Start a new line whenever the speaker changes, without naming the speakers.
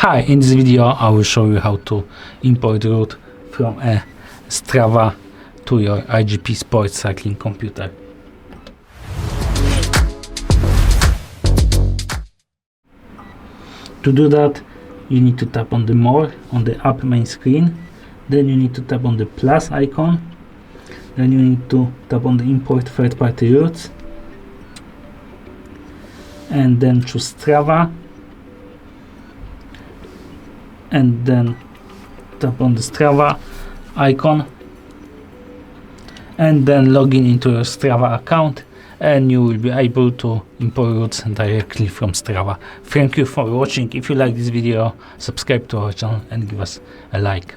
Hi, in this video I will show you how to import route from a Strava to your iGPSport cycling computer. To do that, you need to tap on the More on the app main screen, then you need to tap on the plus icon, then you need to tap on the import third-party routes, and then choose Strava, and then tap on the Strava icon, and then log in into your Strava account, and you will be able to import routes directly from Strava. Thank you for watching. If you like this video, subscribe to our channel and give us a like.